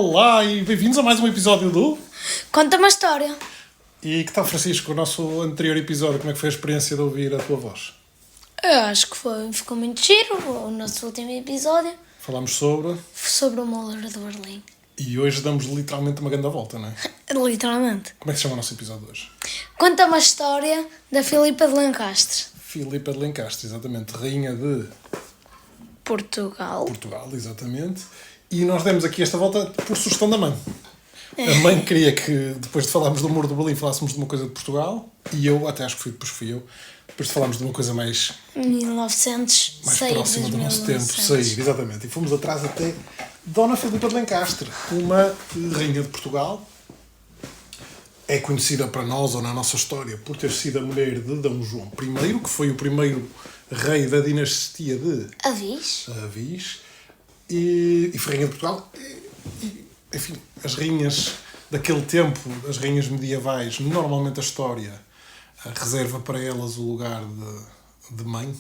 Olá e bem-vindos a mais um episódio do... Conta uma história. E que tal, Francisco, o nosso anterior episódio? Como é que foi a experiência de ouvir a tua voz? Eu acho que ficou muito giro o nosso último episódio. Falámos sobre O Muller de Berlim. E hoje damos literalmente uma grande volta, não é? Literalmente. Como é que se chama o nosso episódio de hoje? Conta uma história da Filipa de Lencastre. Filipa de Lencastre, exatamente. Rainha de Portugal. Portugal, exatamente. E nós demos aqui esta volta por sugestão da mãe. A mãe queria que, depois de falarmos do Muro de Berlim, falássemos de uma coisa de Portugal. E eu, até acho que depois fui eu. Depois de falarmos de uma coisa mais 1900. mais próxima do nosso tempo, sair, exatamente. E fomos atrás até Dona Filipa de Lencastre, uma rainha de Portugal. É conhecida para nós, ou na nossa história, por ter sido a mulher de D. João I, que foi o primeiro rei da dinastia de Avis. E foi rainha de Portugal. Enfim, as rainhas daquele tempo, as rainhas medievais, normalmente a história reserva para elas o lugar de mãe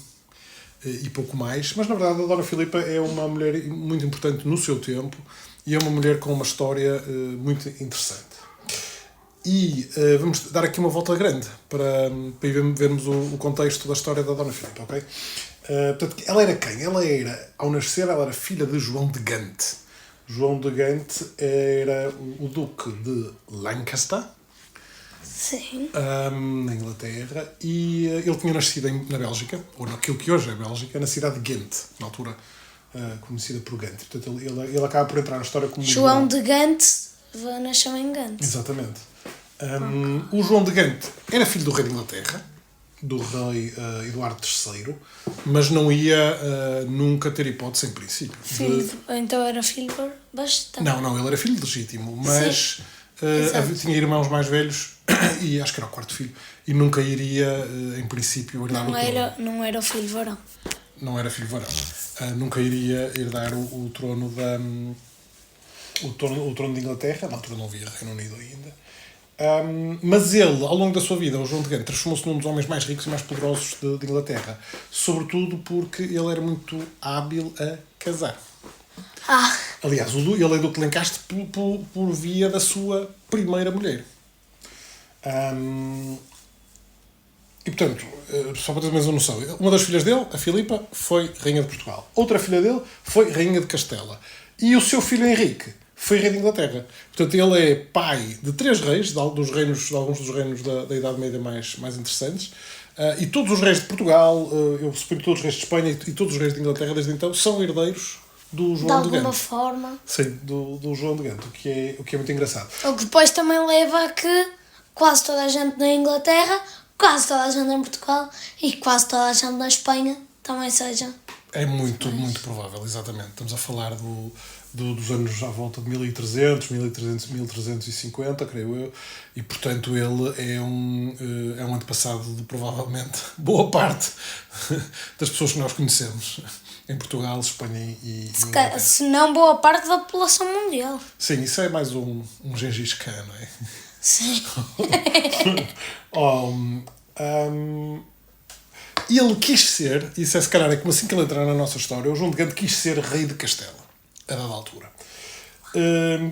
e pouco mais. Mas, na verdade, a Dona Filipa é uma mulher muito importante no seu tempo e é uma mulher com uma história muito interessante. E vamos dar aqui uma volta grande para vermos o contexto da história da Dona Filipa, ok? Portanto, ela era quem? Ao nascer, ela era filha de João de Gante. João de Gante era o duque de Lancaster, Sim. na Inglaterra, e ele tinha nascido na Bélgica, ou naquilo que hoje é Bélgica, na cidade de Ghent, na altura conhecida por Gante. Portanto, ele acaba por entrar na história como João de Gante nasceu em Gante. Exatamente. O João de Gante era filho do rei de Inglaterra, do rei Eduardo III, mas não ia nunca ter hipótese em princípio. Então era filho bastante. Não, ele era filho legítimo, mas tinha irmãos mais velhos e acho que era o quarto filho, e nunca iria, em princípio, herdar o trono. Não era o filho varão. Não era filho varão. Nunca iria herdar o trono o trono de Inglaterra. Na altura não havia Reino Unido ainda. Mas ele, ao longo da sua vida, o João de Gante, transformou-se num dos homens mais ricos e mais poderosos de Inglaterra. Sobretudo porque ele era muito hábil a casar. Aliás, ele é duque de Lencastre por via da sua primeira mulher. E, portanto, só para ter mais uma noção, uma das filhas dele, a Filipa, foi rainha de Portugal. Outra filha dele foi rainha de Castela. E o seu filho Henrique foi rei de Inglaterra. Portanto, ele é pai de 3 reis, de alguns dos reinos da Idade Média mais interessantes. E todos os reis de Portugal, eu suponho que todos os reis de Espanha e todos os reis de Inglaterra, desde então, são herdeiros do João de Gante. De alguma forma. Sim, do João de Gante, o que é muito engraçado. O que depois também leva a que quase toda a gente na Inglaterra, quase toda a gente em Portugal e quase toda a gente na Espanha também seja. É muito provável, exatamente. Estamos a falar dos anos à volta de 1350, creio eu, e portanto ele é um antepassado de provavelmente boa parte das pessoas que nós conhecemos em Portugal, Espanha e Inglaterra. Se não boa parte da população mundial. Sim, isso é mais um Gengis Khan, não é? Sim. E ele quis ser, isso é se calhar como assim que ele entrar na nossa história, o João de Gante quis ser rei de Castela, a dada altura. Ele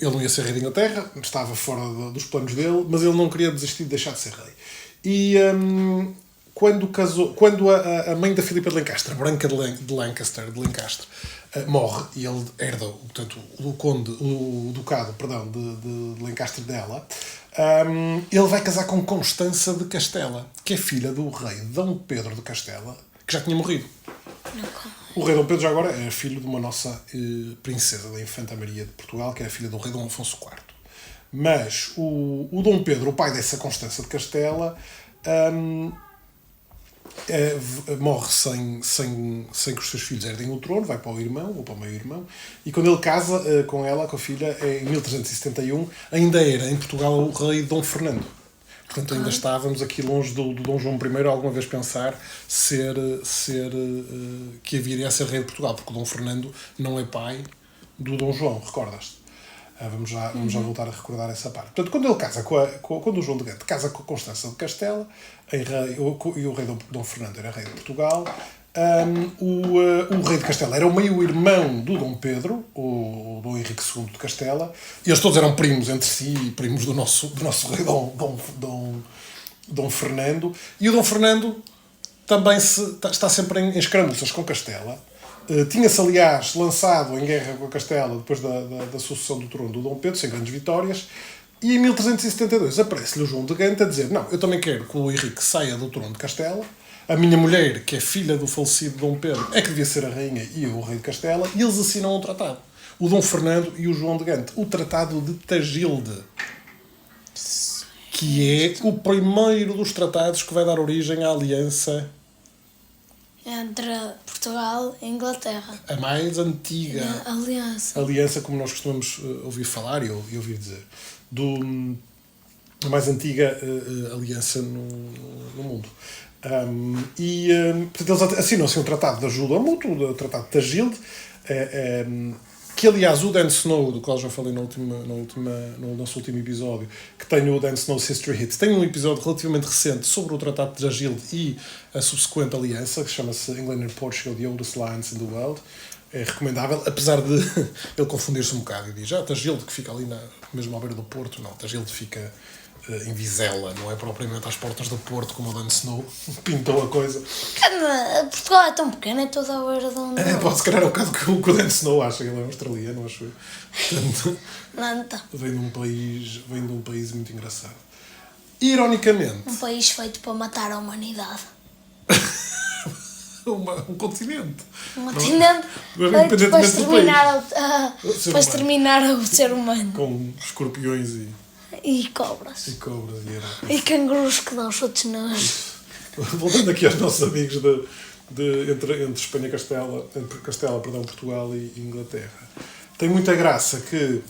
não ia ser rei de Inglaterra, estava fora dos planos dele, mas ele não queria desistir de deixar de ser rei. E quando a mãe da Filipa de Lencastre, a Branca de Lencastre, morre e ele herda, portanto, o ducado de Lencastre dela, ele vai casar com Constança de Castela, que é filha do rei Dom Pedro de Castela, que já tinha morrido. O rei Dom Pedro já agora é filho de uma nossa princesa, da Infanta Maria de Portugal, que é a filha do rei Dom Afonso IV. Mas o Dom Pedro, o pai dessa Constança de Castela, morre sem que os seus filhos herdem o trono, vai para o irmão ou para o meio-irmão, e quando ele casa com ela, com a filha, em 1371, ainda era em Portugal o rei Dom Fernando. Portanto, ainda estávamos aqui longe do Dom João I alguma vez pensar que viria a ser rei de Portugal, porque o Dom Fernando não é pai do Dom João, recordas-te? Vamos já voltar a recordar essa parte. Portanto, quando ele casa quando o João de Gante casa com a Constança de Castela, e o rei Dom Fernando era rei de Portugal, O rei de Castela era o meio-irmão do Dom Pedro, o Dom Henrique II de Castela, e eles todos eram primos entre si, primos do nosso rei Dom Fernando, e o Dom Fernando também está sempre em escaramuças com Castela. Tinha-se, aliás, lançado em guerra com a Castela depois da sucessão do trono do Dom Pedro, sem grandes vitórias, e em 1372 aparece-lhe o João de Gante a dizer: não, eu também quero que o Henrique saia do trono de Castela, a minha mulher, que é filha do falecido Dom Pedro, é que devia ser a rainha e eu o rei de Castela, e eles assinam um tratado. O Dom Fernando e o João de Gante. O Tratado de Tagilde, que é o primeiro dos tratados que vai dar origem à aliança entre Portugal e Inglaterra. a mais antiga aliança, como nós costumamos ouvir falar e ouvir dizer, a mais antiga aliança no mundo. Portanto, eles assinam-se um tratado de ajuda mútua, o Tratado de Tagilde, que aliás o Dan Snow, do qual já falei no nosso último episódio, que tem o Dan Snow's History Hit, tem um episódio relativamente recente sobre o Tratado de Tagilde e a subsequente aliança, que chama-se England and Portugal, the Oldest Alliance in the World. É recomendável, apesar de ele confundir-se um bocado e diz: Tagilde, que fica ali mesmo à beira do Porto. Não, Tagilde fica em Vizela, não é propriamente às portas do Porto, como o Dan Snow pintou a coisa. Portugal é tão pequeno, é toda a beira de onde... Pode se calhar é um bocado que o Dan Snow acha, ele é australiano, acho eu. Portanto, não está. Vem de um país muito engraçado. Ironicamente... Um país feito para matar a humanidade. Um continente. Um continente feito para exterminar o ser humano. Com escorpiões e cobras. E cangurus que dão chutes nos... Voltando aqui aos nossos amigos entre Espanha e Castela, Portugal e Inglaterra. Tem muita graça que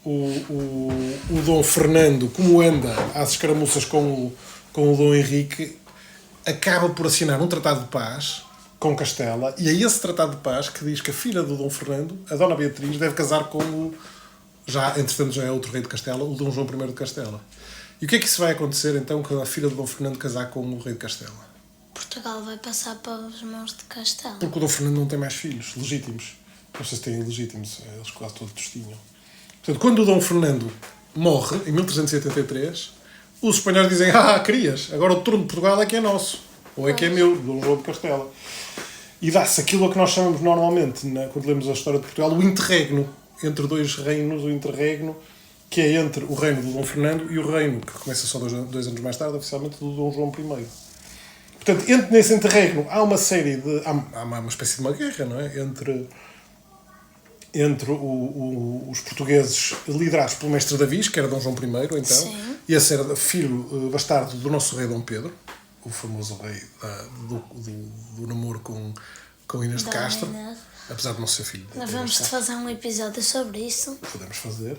o Dom Fernando, como anda às escaramuças com o Dom Henrique, acaba por assinar um tratado de paz com Castela, e é esse tratado de paz que diz que a filha do Dom Fernando, a Dona Beatriz, deve casar com entretanto já é outro rei de Castela, o Dom João I de Castela. E o que é que isso vai acontecer então quando a filha do Dom Fernando casar com o rei de Castela? Portugal vai passar para as mãos de Castela. Porque o Dom Fernando não tem mais filhos legítimos. Não sei se têm legítimos, eles quase todos tinham. Portanto, quando o Dom Fernando morre, em 1383, os espanhóis dizem: querias, agora o trono de Portugal é que é nosso. Ou é que é meu, Dom João de Castela. E dá-se aquilo a que nós chamamos normalmente, quando lemos a história de Portugal, o interregno. Entre dois reinos, o interregno, que é entre o reino do Dom Fernando e o reino, que começa só dois anos mais tarde, oficialmente, do Dom João I. Portanto, nesse interregno há uma série de... Há uma espécie de uma guerra, não é? Entre os portugueses liderados pelo mestre Davis, que era Dom João I, então, Sim. e a ser filho bastardo do nosso rei Dom Pedro, o famoso rei do namoro com Inês de Castro. Apesar de não ser filho. Nós vamos fazer um episódio sobre isso. Podemos fazer.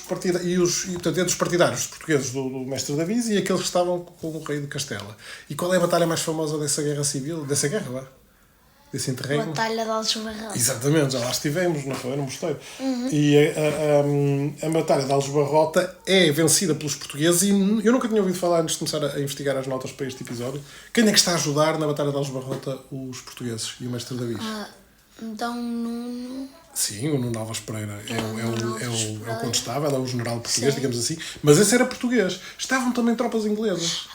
Portanto, entre os partidários portugueses do mestre Davis e aqueles que estavam com o rei de Castela. E qual é a batalha mais famosa dessa guerra civil? Dessa guerra, desse interregno? Batalha de Aljubarrota. Exatamente, já lá estivemos, não foi? No mosteiro. E a Batalha de Aljubarrota é vencida pelos portugueses, e eu nunca tinha ouvido falar, antes de começar a investigar as notas para este episódio, quem é que está a ajudar na Batalha de Aljubarrota os portugueses e o mestre Davis? Dom Nuno... Sim, o Nuno Alves Pereira é o condestável, é o general português, digamos assim, mas esse era português. Estavam também tropas inglesas.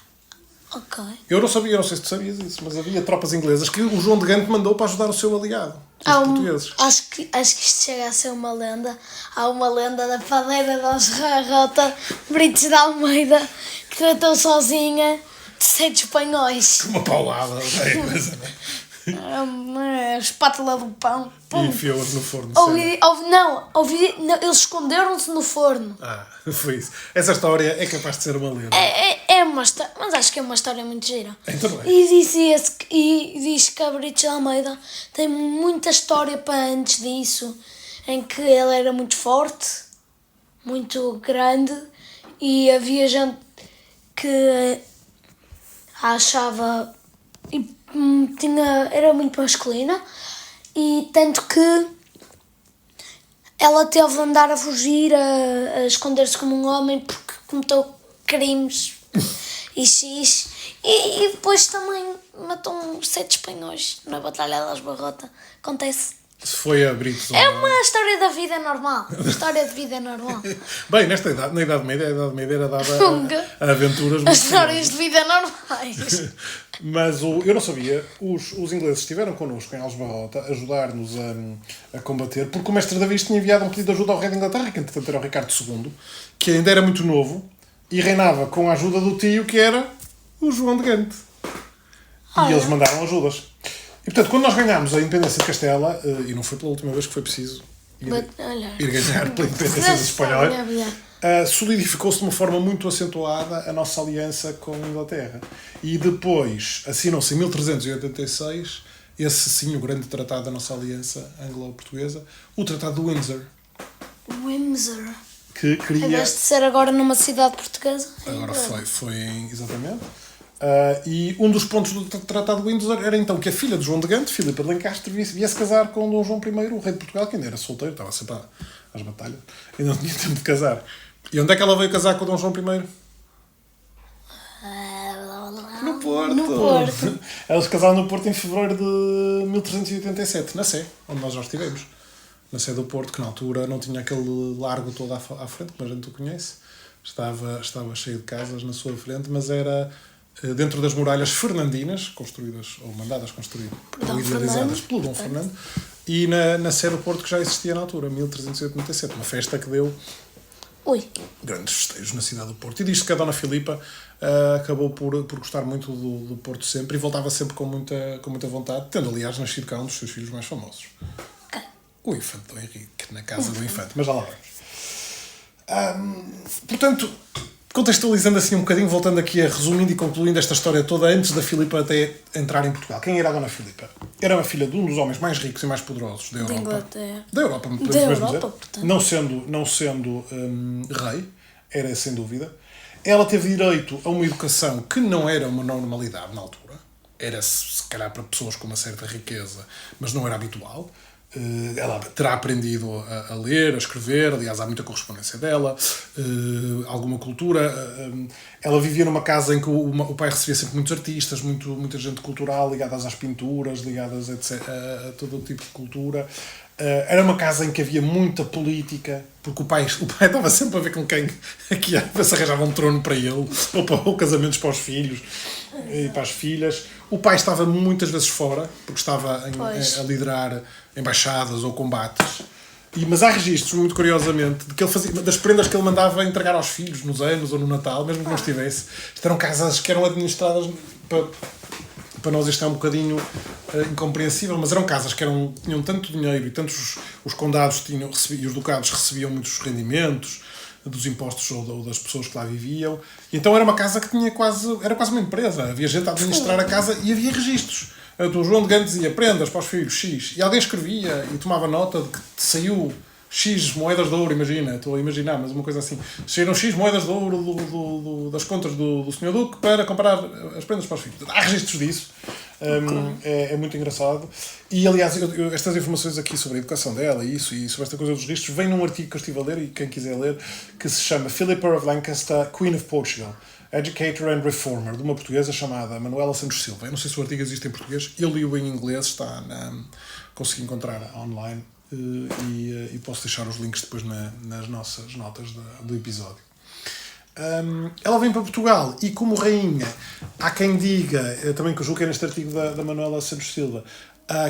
Ok. Eu não sei se tu sabias isso, mas havia tropas inglesas que o João de Gante mandou para ajudar o seu aliado, os portugueses. Acho que isto chega a ser uma lenda. Há uma lenda da padeira de Aljubarrota, Brites de Almeida, que tratou sozinha de 7 espanhóis. Com uma paulada, é coisa, não é? A espátula do pão. E enfiou-os no forno. Eles esconderam-se no forno. Foi isso. Essa história é capaz de ser uma lenda. É uma história, mas acho que é uma história muito gira. Então é. E diz que a Brites de Almeida tem muita história para antes disso, em que ele era muito forte, muito grande, e havia gente que a achava... era muito masculina, e tanto que ela teve de andar a fugir, a esconder-se como um homem, porque cometeu crimes e X. E depois também matou 7 espanhóis na Batalha das Barrotas. Acontece. Se foi a Brito. É uma história da vida normal. História de vida normal. Bem, nesta idade, na Idade Média, a Idade Média era dada a aventuras muito Histórias de vida normais. Mas eu não sabia, os ingleses estiveram connosco em Aljubarrota a ajudar-nos a combater, porque o mestre Davi tinha enviado um pedido de ajuda ao rei da Inglaterra, que entretanto era o Ricardo II, que ainda era muito novo e reinava com a ajuda do tio, que era o João de Gante. E eles mandaram ajudas. E portanto, quando nós ganhámos a independência de Castela, e não foi pela última vez que foi preciso ir ganhar pela independência dos espanhóis, solidificou-se de uma forma muito acentuada a nossa aliança com a Inglaterra. E depois assinou-se em 1386, esse sim, o grande tratado da nossa aliança anglo-portuguesa, o Tratado de Windsor. Windsor. Que queria... Em vez de ser agora numa cidade portuguesa. Agora foi exatamente. E um dos pontos do Tratado de Windsor era então que a filha de João de Gante, Filipa de Lencastre, viesse casar com Dom João I, o rei de Portugal, que ainda era solteiro, estava sempre às batalhas, e não tinha tempo de casar. E onde é que ela veio casar com Dom João I? No Porto. No Porto. Elas casaram no Porto em fevereiro de 1387, na Sé, onde nós já estivemos. Na Sé do Porto, que na altura não tinha aquele largo todo à frente, como a gente o conhece. Estava cheio de casas na sua frente, mas era dentro das muralhas fernandinas, construídas ou mandadas construir ou idealizadas pelo Dom Fernando, e na Sé do Porto, que já existia na altura, 1387, uma festa que deu grandes festejos na cidade do Porto. E diz-se que a Dona Filipa acabou por gostar muito do Porto sempre e voltava sempre com muita vontade, tendo aliás nascido cá um dos seus filhos mais famosos. O infante Dom Henrique, na casa do infante, mas já lá vamos. Portanto, contextualizando assim um bocadinho, voltando aqui a resumindo e concluindo esta história toda antes da Filipa até entrar em Portugal. Quem era a Dona Filipa? Era uma filha de um dos homens mais ricos e mais poderosos da Europa. Da Europa, podemos mesmo dizer. Portanto. Não sendo rei, era sem dúvida. Ela teve direito a uma educação que não era uma normalidade na altura. Era se calhar para pessoas com uma certa riqueza, mas não era habitual. Ela terá aprendido a ler, a escrever, aliás há muita correspondência dela, alguma cultura. Ela vivia numa casa em que o pai recebia sempre muitos artistas, muita gente cultural, ligadas às pinturas, ligadas a todo tipo de cultura. Era uma casa em que havia muita política, porque o pai estava sempre a ver com quem se arranjava um trono para ele, ou casamentos para os filhos e para as filhas. O pai estava muitas vezes fora, porque estava a liderar embaixadas ou combates. Mas há registros, muito curiosamente, de que ele fazia, das prendas que ele mandava entregar aos filhos nos anos ou no Natal, mesmo que não estivesse. Isto eram casas que eram administradas, para nós isto é um bocadinho incompreensível, mas eram casas que tinham tanto dinheiro e tantos os condados e os ducados recebiam muitos rendimentos dos impostos ou das pessoas que lá viviam. E então era uma casa que era quase uma empresa. Havia gente a administrar a casa e havia registros. O João de Gante dizia prendas para os filhos X, e alguém escrevia e tomava nota de que saiu X moedas de ouro, imagina, estou a imaginar, mas uma coisa assim, saíram X moedas de ouro das contas do Sr. Duque para comprar as prendas para os filhos. Há registros disso. É muito engraçado. E aliás, estas informações aqui sobre a educação dela e sobre esta coisa dos registros vem num artigo que eu estive a ler, e quem quiser ler, que se chama Philippa of Lancaster, Queen of Portugal, Educator and Reformer, de uma portuguesa chamada Manuela Santos Silva. Eu não sei se o artigo existe em português, eu li-o em inglês, consegui encontrar online, e posso deixar os links depois nas nossas notas do episódio. Ela vem para Portugal e, como rainha, há quem diga, também que eu julguei neste artigo da Manuela Santos Silva,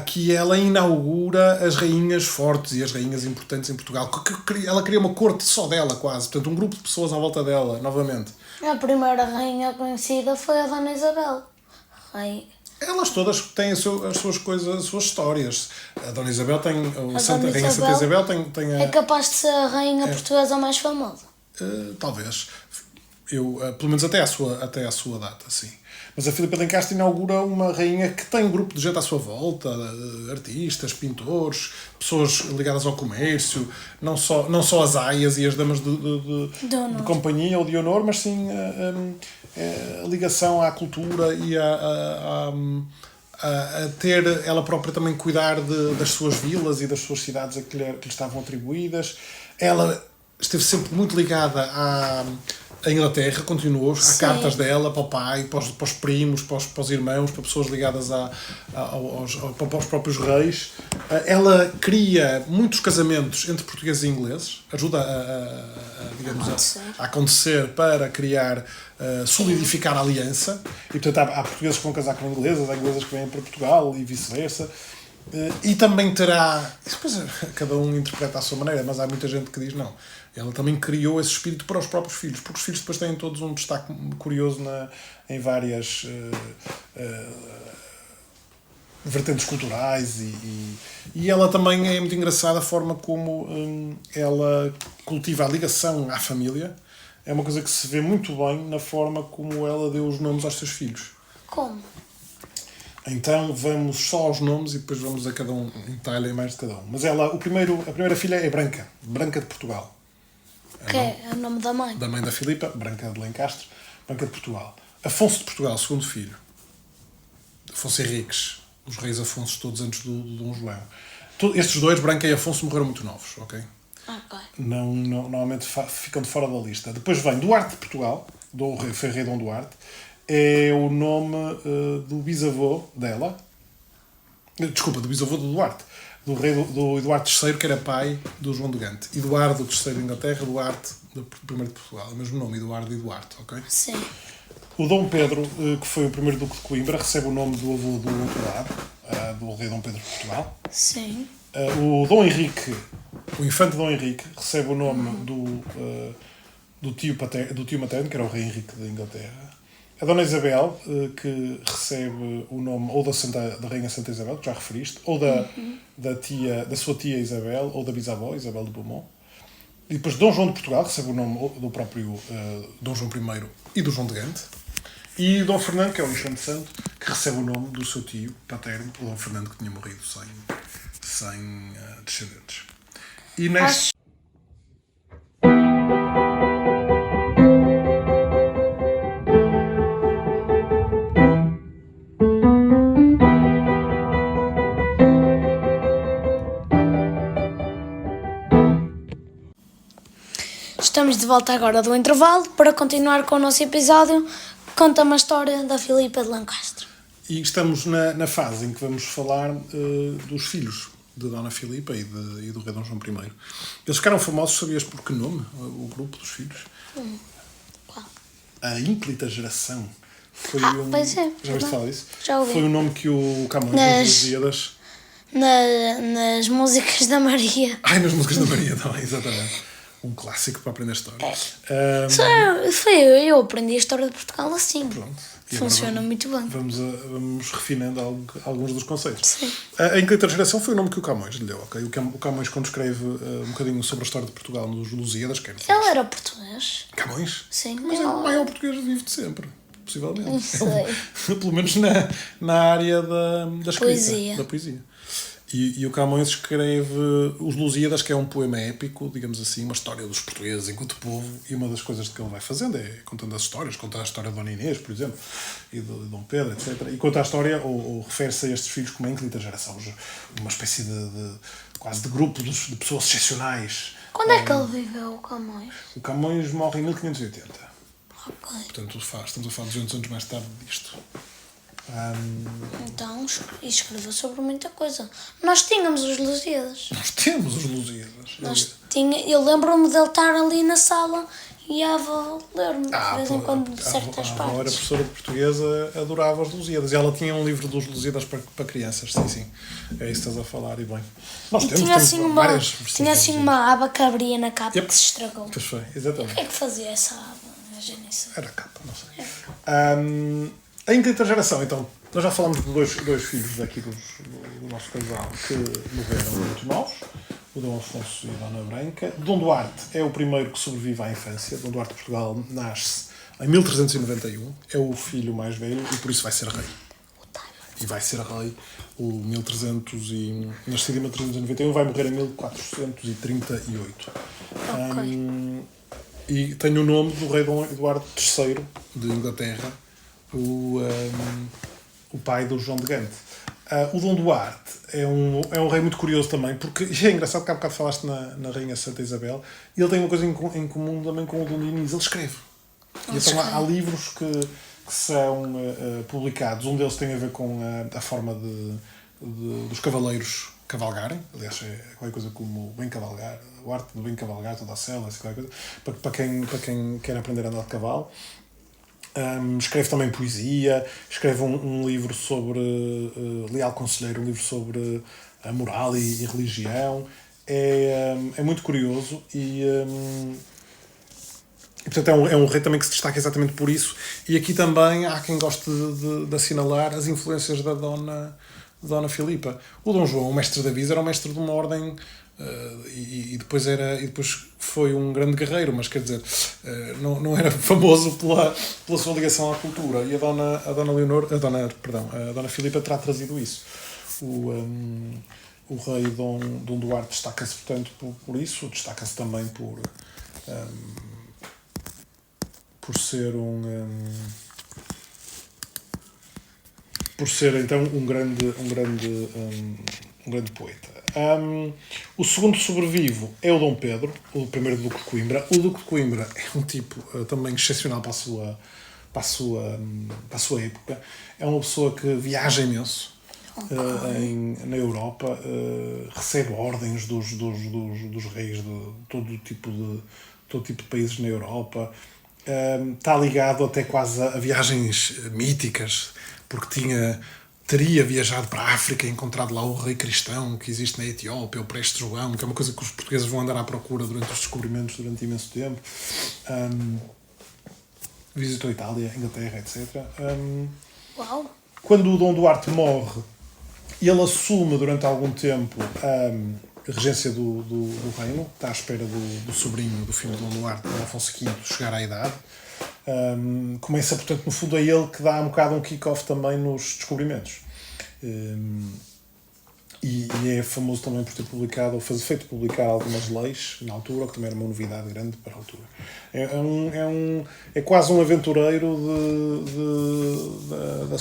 que ela inaugura as rainhas fortes e as rainhas importantes em Portugal. Ela cria uma corte só dela, quase. Portanto, um grupo de pessoas à volta dela, novamente. A primeira rainha conhecida foi a Dona Isabel. Elas todas têm as suas coisas, as suas histórias. A Dona Isabel tem... A Rainha Santa Isabel tem é capaz de ser a rainha portuguesa mais famosa. Talvez. Pelo menos até à sua data, sim. Mas a Filipa de Lencastre inaugura uma rainha que tem um grupo de gente à sua volta, artistas, pintores, pessoas ligadas ao comércio, não só as aias e as damas de companhia ou de honor, mas sim a ligação à cultura e a ter ela própria também cuidar das suas vilas e das suas cidades que lhe estavam atribuídas. Ela esteve sempre muito ligada à Inglaterra, continuou. Há cartas dela para o pai, para os primos, para os irmãos, para pessoas ligadas aos próprios reis. Ela cria muitos casamentos entre portugueses e ingleses, ajuda a acontecer para criar, solidificar a aliança. E, portanto, há portugueses que vão casar com ingleses, há ingleses que vêm para Portugal e vice-versa. E também terá... Depois cada um interpreta à sua maneira, mas há muita gente que diz não. Ela também criou esse espírito para os próprios filhos, porque os filhos depois têm todos um destaque curioso em várias vertentes culturais e ela também é muito engraçada a forma como ela cultiva a ligação à família. É uma coisa que se vê muito bem na forma como ela deu os nomes aos seus filhos. Como? Então vamos só aos nomes e depois vamos a cada um, em detalhe mais de cada um. Mas a primeira filha é Branca de Portugal. Que é o nome da mãe? Da mãe da Filipa, Branca de Lencastre, Branca de Portugal. Afonso de Portugal, segundo filho. Afonso Henriques, os reis Afonsos todos antes do Dom João. Estes dois, Branca e Afonso, morreram muito novos, ok? Ok. Não, normalmente ficam de fora da lista. Depois vem Duarte de Portugal, foi rei Dom Duarte. É o nome do bisavô dela. Desculpa, do bisavô do Duarte. Do rei do Eduardo III, que era pai do João de Gante. Eduardo III de Inglaterra, Duarte I de Portugal. É o mesmo nome, Eduardo e Duarte, ok? Sim. O Dom Pedro, que foi o primeiro duque de Coimbra, recebe o nome do avô do outro lado, do rei Dom Pedro de Portugal. Sim. O Dom Henrique, o infante Dom Henrique, recebe o nome do tio materno, que era o rei Henrique de Inglaterra. A Dona Isabel, que recebe o nome ou da Rainha Santa Isabel, que já referiste, ou da sua tia Isabel, ou da bisavó, Isabel de Beaumont. E depois Dom João de Portugal, recebe o nome do próprio Dom João I e do João de Gante. E Dom Fernando, que é o infante santo, que recebe o nome do seu tio paterno, o Dom Fernando, que tinha morrido sem descendentes. E neste... Estamos de volta agora do intervalo para continuar com o nosso episódio. Conta-me a história da Filipa de Lencastre. E estamos na fase em que vamos falar dos filhos de Dona Filipa e do rei Dom João I. Eles ficaram famosos, sabias por que nome? O grupo dos filhos? Qual? A ínclita geração. Foi pois é. Já ouviste falar disso? Já ouvi. Foi o nome que o Camões, nas Lusíadas... Nas músicas da Maria. Nas músicas da Maria também, exatamente. Um clássico para aprender história. Eu aprendi a história de Portugal assim. Pronto. Funciona muito bem. Vamos refinando alguns dos conceitos. Sim. A ínclita geração foi o nome que o Camões lhe deu. Okay? O Camões, quando escreve um bocadinho sobre a história de Portugal nos Lusíadas... Ele era português? Camões? Sim. Mas é o maior português vivo de sempre. Possivelmente. Não sei. Pelo menos na área da escrita. Da poesia. E o Camões escreve Os Lusíadas, que é um poema épico, digamos assim, uma história dos portugueses enquanto povo, e uma das coisas que ele vai fazendo é contando as histórias, conta a história de Dona Inês, por exemplo, e de Dom Pedro, etc. E conta a história, ou refere-se a estes filhos como a ínclita geração, uma espécie quase de grupo de pessoas excepcionais. Quando é que ele viveu, o Camões? O Camões morre em 1580. Ok. Portanto, estamos a falar 200 anos mais tarde disto. Então, escreveu sobre muita coisa. Nós tínhamos os Lusíadas. Nós temos os Lusíadas. Eu lembro-me dele estar ali na sala e a avó ler-me de vez em quando de certas partes. A avó era partes. professora de português, adorava os Lusíadas. E ela tinha um livro dos Lusíadas para crianças. Sim. É isso que estás a falar, e bem. Nós temos várias versões. Tinha assim uma aba que abria na capa que se estragou. Pois foi, exatamente. O que é que fazia essa aba? Era a capa, não sei. A ínclita geração, então, nós já falamos de dois filhos daqui do nosso casal que morreram muito novos, o Dom Afonso e a Dona Branca. Dom Duarte é o primeiro que sobrevive à infância. Dom Duarte de Portugal nasce em 1391, é o filho mais velho e por isso vai ser rei. E vai ser rei nascido em 1391, vai morrer em 1438. Ok. E tem o nome do rei Dom Eduardo III de Inglaterra, o pai do João de Gante. O Dom Duarte é um rei muito curioso também, porque é engraçado que há bocado falaste na Rainha Santa Isabel, e ele tem uma coisa em comum também com o Dom Dinis, ele escreve. E então há livros que são publicados, um deles tem a ver com a forma dos cavaleiros cavalgarem, aliás é qualquer coisa como bem cavalgar, o arte do bem cavalgar, toda a cela, assim, qualquer coisa, para quem quer aprender a andar de cavalo. Escreve também poesia, escreve um livro sobre Leal Conselheiro, um livro sobre a moral e religião. É muito curioso e portanto é um rei também que se destaca exatamente por isso. E aqui também há quem goste de assinalar as influências da Dona Filipa. O Dom João, o mestre da Visa, era um mestre de uma ordem e depois foi um grande guerreiro, mas quer dizer, não era famoso pela sua ligação à cultura. E a Dona Filipa terá trazido isso. O rei Dom Duarte destaca-se, portanto, por isso, destaca-se também por ser então um grande poeta. O segundo sobrevivo é o Dom Pedro, o primeiro Duque de Coimbra. O Duque de Coimbra é um tipo também excepcional para a sua época. É uma pessoa que viaja imenso na Europa, recebe ordens dos reis de todo tipo de países na Europa. Está ligado até quase a viagens míticas, porque teria viajado para a África e encontrado lá o rei cristão que existe na Etiópia, o Preste João, que é uma coisa que os portugueses vão andar à procura durante os descobrimentos durante imenso tempo. Visitou a Itália, Inglaterra, etc. Uau! Quando o Dom Duarte morre, ele assume durante algum tempo a regência do reino, está à espera do sobrinho do filho de Dom Duarte, Afonso V, chegar à idade. Começa, portanto, no fundo é ele que dá um bocado um kick-off também nos descobrimentos. E é famoso também por ter feito publicar algumas leis na altura, que também era uma novidade grande para a altura. É quase um aventureiro da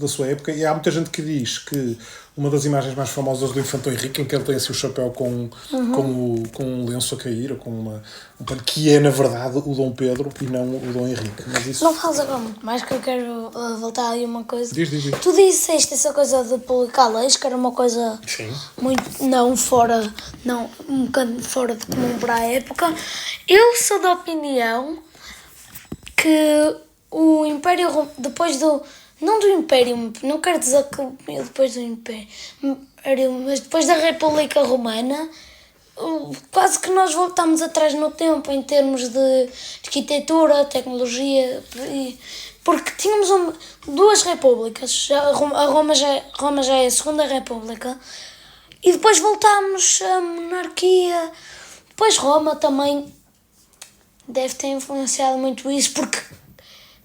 sua época, e há muita gente que diz que uma das imagens mais famosas do Infante Henrique, em que ele tem assim o chapéu com um lenço a cair, ou com um pano, que é na verdade o Dom Pedro e não o Dom Henrique. Mas isso... Não falas agora muito mais, que eu quero voltar aí uma coisa. Diz. Tu disseste essa coisa de publicar leis, que era uma coisa muito, um bocado fora de comum para a época. Eu sou da opinião que o Império, depois do... Não do Império, não quero dizer que depois do Império, mas depois da República Romana, quase que nós voltamos atrás no tempo em termos de arquitetura, tecnologia, porque tínhamos duas repúblicas, Roma já é a Segunda República, e depois voltámos à monarquia. Depois Roma também deve ter influenciado muito isso, porque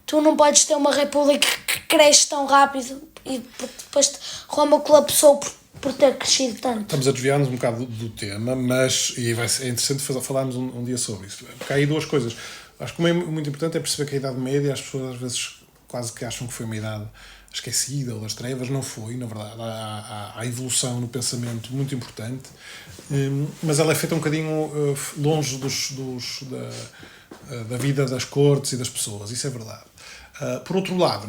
tu não podes ter uma república que cresce tão rápido, e depois Roma colapsou por ter crescido tanto. Estamos a desviar-nos um bocado do tema, mas é interessante falarmos um dia sobre isso. Porque há aí duas coisas. Acho que o muito importante é perceber que a Idade Média, as pessoas às vezes quase que acham que foi uma idade esquecida ou das trevas. Não foi, na verdade. Há evolução no pensamento muito importante, mas ela é feita um bocadinho longe da vida das cortes e das pessoas. Isso é verdade. Por outro lado,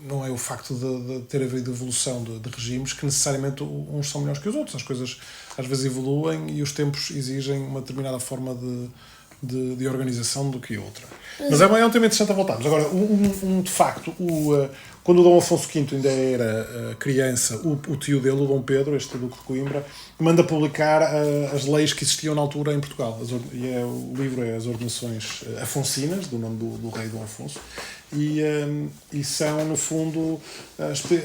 não é o facto de ter havido evolução de regimes que necessariamente uns são melhores que os outros. As coisas às vezes evoluem e os tempos exigem uma determinada forma de organização do que outra. Mas é um tema interessante a voltarmos. Agora, de facto, quando o Dom Afonso V ainda era criança, o tio dele, o Dom Pedro, este Duque de Coimbra, manda publicar as leis que existiam na altura em Portugal. O livro é As Ordenações Afonsinas, do nome do rei Dom Afonso, e são, no fundo,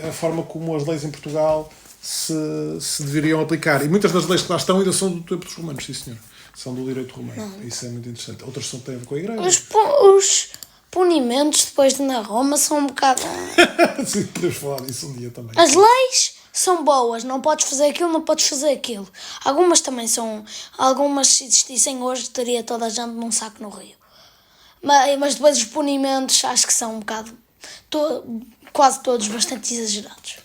a forma como as leis em Portugal se deveriam aplicar. E muitas das leis que lá estão ainda são do tempo dos romanos, sim senhor. São do direito romano. Isso é muito interessante. Outras têm a ver com a igreja. Os punimentos depois de na Roma são um bocado... Sim, podemos falar disso um dia também. As leis são boas, não podes fazer aquilo, não podes fazer aquilo. Algumas também são... Algumas, se existissem hoje, estaria toda a gente num saco no rio. Mas depois os punimentos acho que são um bocado... quase todos bastante exagerados.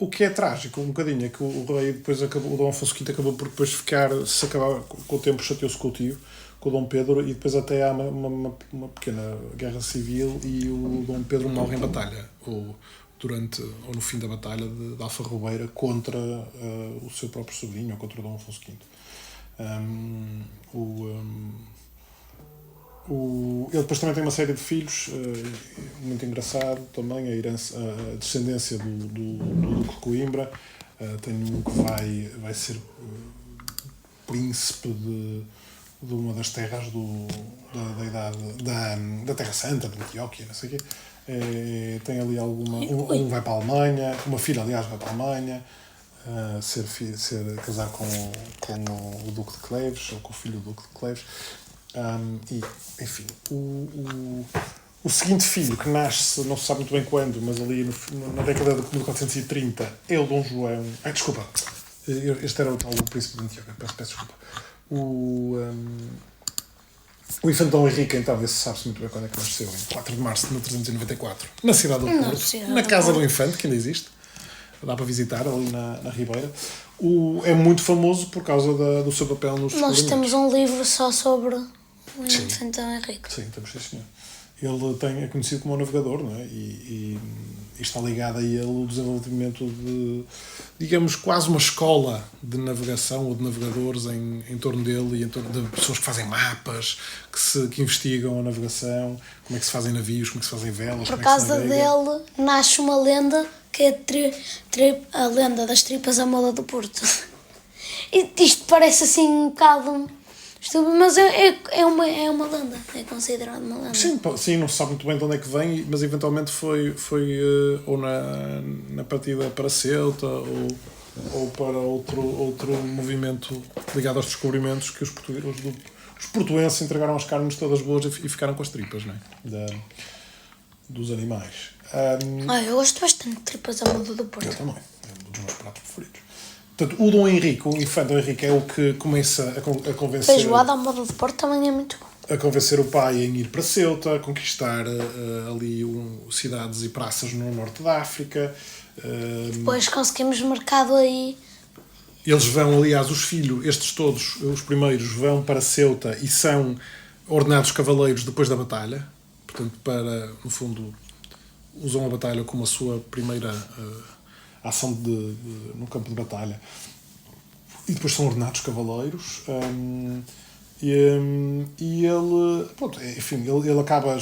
O que é trágico, um bocadinho, é que o rei depois acabou, o Dom Afonso V acabou por depois ficar, se acabar com o tempo, chateou-se com o tio, com o Dom Pedro, e depois até há uma pequena guerra civil e o Dom Pedro morre em batalha, ou no fim da batalha de Alfarrobeira contra o seu próprio sobrinho, ou contra o Dom Afonso V. Ele depois também tem uma série de filhos, muito engraçado também, a descendência do Duque de Coimbra. Tem um que vai ser príncipe de uma das terras da idade da Terra Santa, de Antioquia, não sei o quê. Tem ali um vai para a Alemanha, uma filha, aliás, vai para a Alemanha, casar com o Duque de Cleves, ou com o filho do Duque de Cleves. E, enfim, o seguinte filho, que nasce, não se sabe muito bem quando, mas ali na década de 1430, é o Dom João. Desculpa, este era o tal príncipe de Antioquia, peço desculpa. O infante Dom Henrique, então, esse sabe-se muito bem quando é que nasceu, em 4 de março de 1394, na cidade do Porto, na casa do infante, que ainda existe, dá para visitar ali na Ribeira. É muito famoso por causa do seu papel nos Nós temos um livro só sobre o Sim. infante Dom Henrique. Sim, temos sim, senhor. Ele é conhecido como um navegador, não é? E está ligado a ele o desenvolvimento de, digamos, quase uma escola de navegação ou de navegadores em torno dele e em torno de pessoas que fazem mapas, que investigam a navegação, como é que se fazem navios, como é que se fazem velas. Por causa dele nasce uma lenda que é a lenda das tripas à moda do Porto. E isto parece assim um bocado estúpido, mas é uma lenda, é considerado uma lenda. Sim, não se sabe muito bem de onde é que vem, mas eventualmente foi ou na partida para Ceuta ou para outro movimento ligado aos descobrimentos que os portuenses entregaram as carnes todas boas e ficaram com as tripas, não é? Dos animais. Eu gosto bastante de tripas à moda do Porto. Eu também, é um dos meus pratos preferidos. Portanto, o Dom Henrique, o infante Dom Henrique, é o que começa a convencer... Feijoada à moda do Porto também é muito bom. A convencer o pai em ir para Ceuta, a conquistar ali cidades e praças no norte da África. Depois conseguimos mercado aí. Eles vão, aliás, os filhos, estes todos, os primeiros, vão para Ceuta e são ordenados cavaleiros depois da batalha. Portanto, no fundo, usam a batalha como a sua primeira ação no campo de batalha. E depois são ordenados cavaleiros. E ele, pronto, enfim, ele acaba,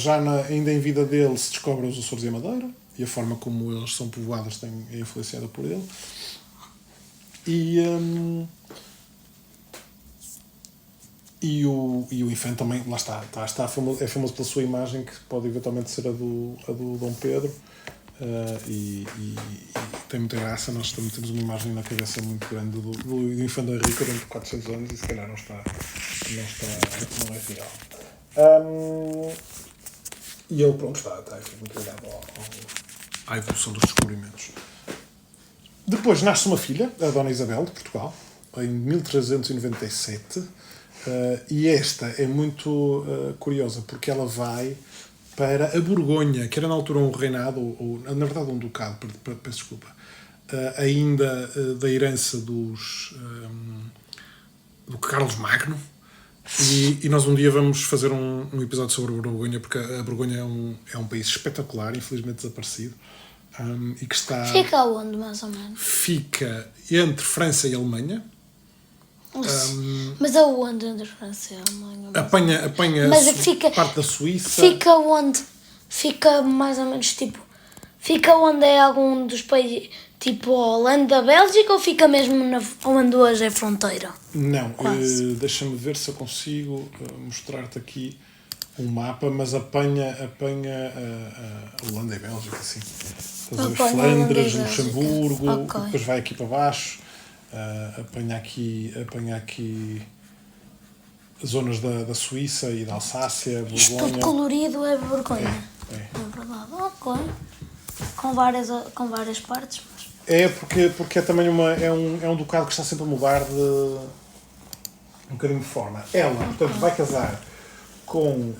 ainda em vida dele, se descobre os Açores e a Madeira, e a forma como eles são povoados é influenciada por ele. E o infante também, lá está é famoso pela sua imagem, que pode eventualmente ser a do Dom Pedro, e tem muita graça. Nós também temos uma imagem na cabeça muito grande do infante Henrique durante 400 anos, e se calhar não é real. E ele, pronto, está muito ligado à evolução dos descobrimentos. Depois nasce uma filha, a Dona Isabel de Portugal, em 1397. E esta é muito curiosa, porque ela vai para a Borgonha, que era na altura um reinado, ou na verdade um ducado, peço desculpa, ainda da herança do Carlos Magno. E nós um dia vamos fazer um episódio sobre a Borgonha, porque a Borgonha é um país espetacular, infelizmente desaparecido, e que está... Fica onde, mais ou menos? Fica entre França e Alemanha. Mas aonde entre França e Alemanha? Apanha parte da Suíça. Fica onde? Fica mais ou menos tipo... Fica onde é algum dos países... Tipo a Holanda, a Bélgica, ou fica mesmo onde hoje é fronteira? Não, deixa-me ver se eu consigo mostrar-te aqui um mapa, mas apanha a Holanda e a Bélgica, assim. Estás a ver Flandres, Luxemburgo, okay. Depois vai aqui para baixo, apanha aqui zonas da Suíça e da Alsácia, Borgonha. Isto tudo colorido é Borgonha. É verdade, ok. Com várias partes, mas... É porque é também é um ducado que está sempre a mudar de um bocadinho de forma. Ela, portanto, vai casar com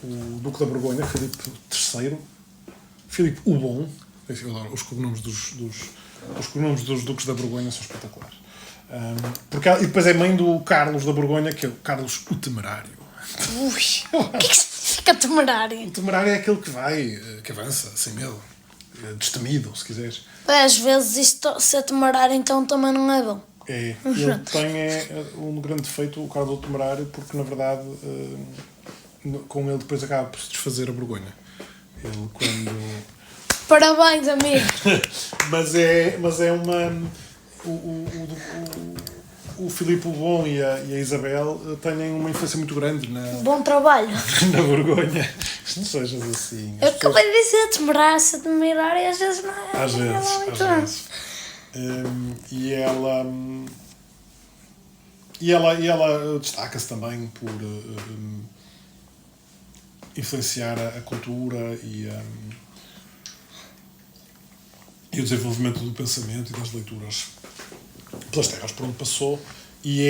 o Duque da Borgonha, Filipe III, Filipe o Bom, Eu adoro os cognomes os cognomes dos duques da Borgonha são espetaculares. E depois é mãe do Carlos da Borgonha, que é o Carlos o Temerário. Ui, o que é que significa temerário? O temerário é aquele que vai, que avança, sem medo, destemido, se quiseres. Às vezes isto, se é temerário, então também não é bom. Ele tem um grande defeito, o Carlos o Temerário, porque na verdade com ele depois acaba por se desfazer a Borgonha. Ele quando... Parabéns, amigo! mas é uma... O Filipe o Bom e a Isabel têm uma influência muito grande Bom trabalho! na Borgonha. Não sejas assim. Eu acabei de dizer temerário e às vezes não é. Às vezes. E ela destaca-se também por influenciar a cultura e o desenvolvimento do pensamento e das leituras pelas terras por onde passou, e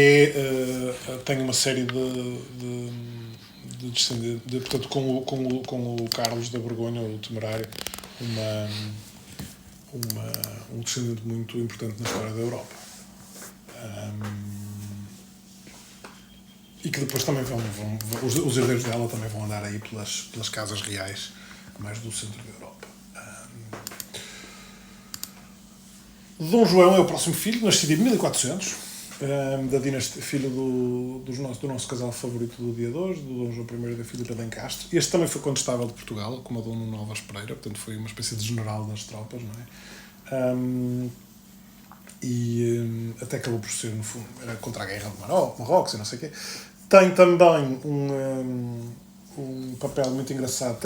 tem uma série de descendentes, portanto, com o Carlos da Borgonha, o Temerário, um descendente muito importante na história da Europa. E que depois também os herdeiros dela também vão andar aí pelas casas reais mais do centro da Europa. Dom João é o próximo filho, nascido em 1400, da dinastia, filho do nosso casal favorito do dia de hoje, do Dom João I e da Filipa de Lencastre. Este também foi condestável de Portugal, como a Dom Nuno Alves Pereira, portanto foi uma espécie de general das tropas, não é? Até acabou por ser, no fundo, era contra a guerra de Marrocos e não sei o quê. Tem também um papel muito engraçado.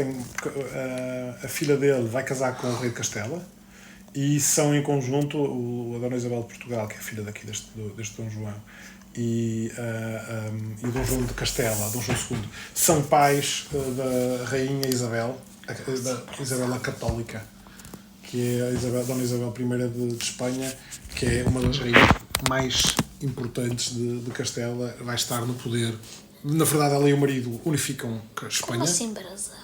A filha dele vai casar com o rei de Castela e são em conjunto a Dona Isabel de Portugal, que é filha daqui deste Dom João, e o Dom João de Castela, Dom João II, são pais da rainha Isabel, da Isabel a Católica, que é a Dona Isabel I de Espanha, que é uma das rainhas mais importantes de Castela, vai estar no poder. Na verdade, ela e o marido unificam a Espanha. Como assim, brasão?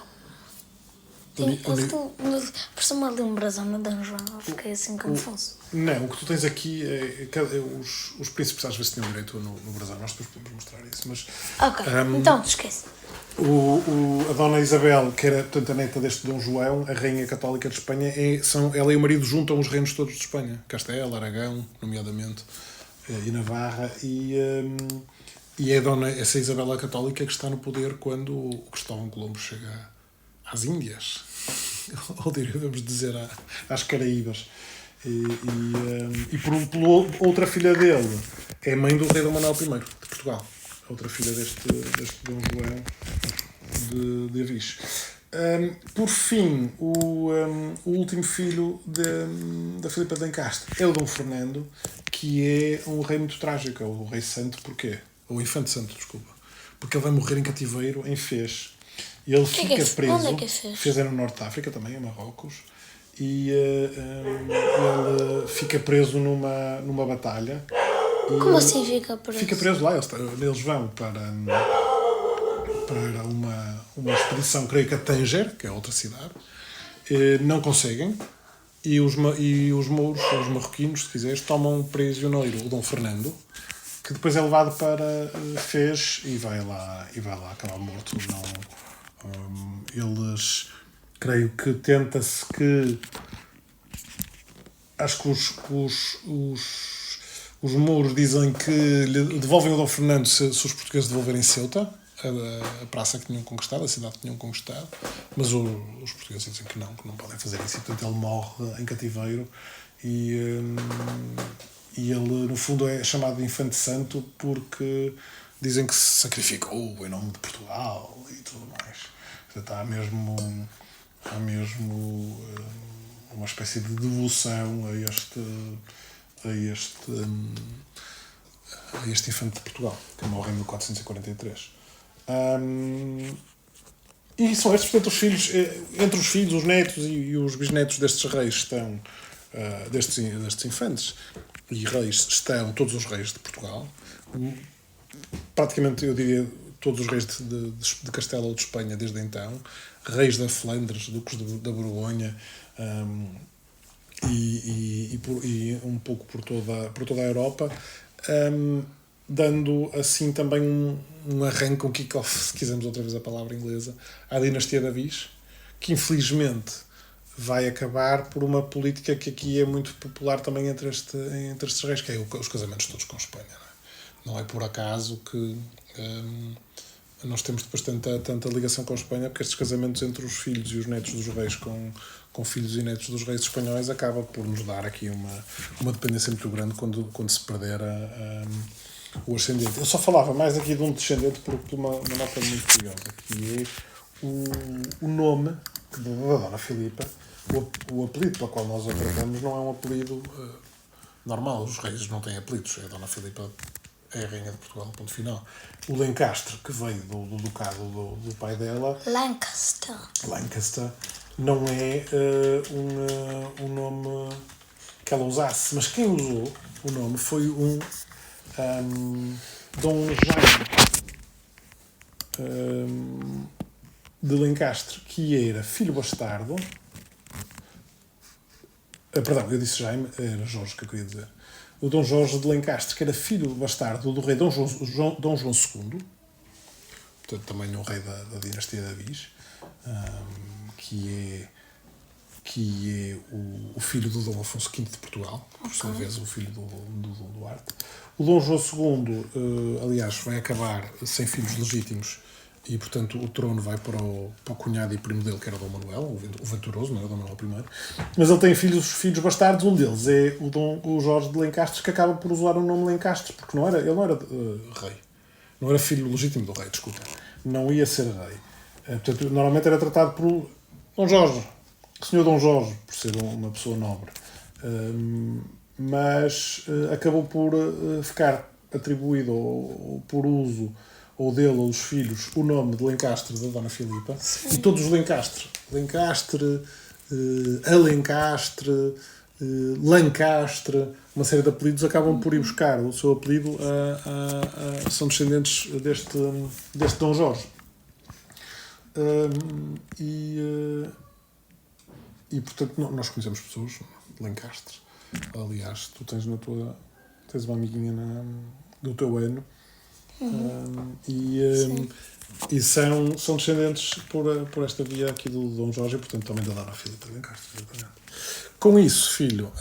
Parece-me ali um brasão no Dom João, eu fiquei assim confuso. Não, o que tu tens aqui os príncipes às vezes tinham direito no brasão, nós depois podemos mostrar isso. Mas, ok, então, esquece. A Dona Isabel, que era, portanto, a neta deste Dom João, a rainha católica de Espanha, ela e o marido juntam os reinos todos de Espanha. Castela, Aragão, nomeadamente, e Navarra, e é essa Isabel a Católica que está no poder quando o Cristóvão Colombo chega às Índias, ou devemos dizer às Caraíbas. Por outra filha dele, é mãe do rei Dom Manuel I, de Portugal. Outra filha deste Dom João de Avis. Por fim, o último filho da Filipa de Lencastre é o Dom Fernando, que é um rei muito trágico, é o rei santo. Porquê? O infante santo, desculpa. Porque ele vai morrer em cativeiro em Fez. Ele fica preso. Onde é que é Fez? Fez é no norte de África também, em Marrocos. E ele fica preso numa batalha. Como assim fica preso? Fica preso lá. Eles vão para uma expedição, creio que a Tanger, que é outra cidade. Não conseguem. E os mouros, os marroquinos, se quiseres, tomam prisioneiro o Dom Fernando, que depois é levado para Fez e vai lá acabar morto. Eles, creio que tenta-se que, acho que os mouros dizem que lhe devolvem o Dom Fernando se os portugueses devolverem Ceuta, a praça que tinham conquistado, a cidade que tinham conquistado, mas os portugueses dizem que não podem fazer isso, e portanto ele morre em cativeiro, e ele no fundo é chamado de Infante Santo porque dizem que se sacrificou em nome de Portugal e tudo mais. Portanto, há mesmo uma espécie de devoção a este infante de Portugal, que morre em 1443. E são estes, portanto, os filhos. Entre os filhos, os netos e os bisnetos destes reis estão, destes infantes e reis, estão todos os reis de Portugal. Praticamente, eu diria, todos os reis de Castela ou de Espanha desde então, reis da Flandres, duques da Borgonha, e um pouco por toda a Europa, dando assim também um arranque, um kick-off, se quisermos outra vez a palavra inglesa, à dinastia Davis, que infelizmente vai acabar por uma política que aqui é muito popular também entre estes reis, que é os casamentos todos com Espanha. Não é por acaso que nós temos depois tanta ligação com a Espanha, porque estes casamentos entre os filhos e os netos dos reis com filhos e netos dos reis espanhóis acaba por nos dar aqui uma dependência muito grande quando se perder o ascendente. Eu só falava mais aqui de um descendente por uma nota muito curiosa, que é o nome da Dona Filipa. O apelido pelo qual nós a tratamos não é um apelido normal. Os reis não têm apelidos. A Dona Filipa é a rainha de Portugal, ponto final. O Lencastre, que veio do ducado do pai dela, Lancaster, não é um nome que ela usasse, mas quem usou o nome foi Dom Jaime de Lencastre, que era filho bastardo. Perdão, eu disse Jaime, era Jorge que eu queria dizer. O Dom Jorge de Lencastre, que era filho bastardo do rei Dom João II, portanto também um rei da dinastia Davis, que é o filho do Dom Afonso V de Portugal, por sua vez o filho do Dom Duarte. O Dom João II, aliás, vai acabar sem filhos legítimos e, portanto, o trono vai para o cunhado e primo dele, que era o Dom Manuel, o venturoso, não é o Dom Manuel I. Mas ele tem filhos bastardos, um deles é o Jorge de Lencastre, que acaba por usar o nome Lencastre, porque ele não era rei. Não era filho legítimo do rei, desculpa. Não ia ser rei. Portanto, normalmente era tratado por Dom Jorge, Senhor Dom Jorge, por ser uma pessoa nobre. Mas acabou por ficar atribuído ou por uso ou dele ou dos filhos o nome de Lencastre da Dona Filipa. Sim. E todos os Lencastre, Alencastre, Lancastre, uma série de apelidos acabam por ir buscar o seu apelido são descendentes deste Dom Jorge. E portanto nós conhecemos pessoas de Lencastre. Aliás, tu tens uma amiguinha do teu ano. E são descendentes por esta via aqui do Dom Jorge e portanto também da Dona Filipa de Lencastre. Com isso, filho,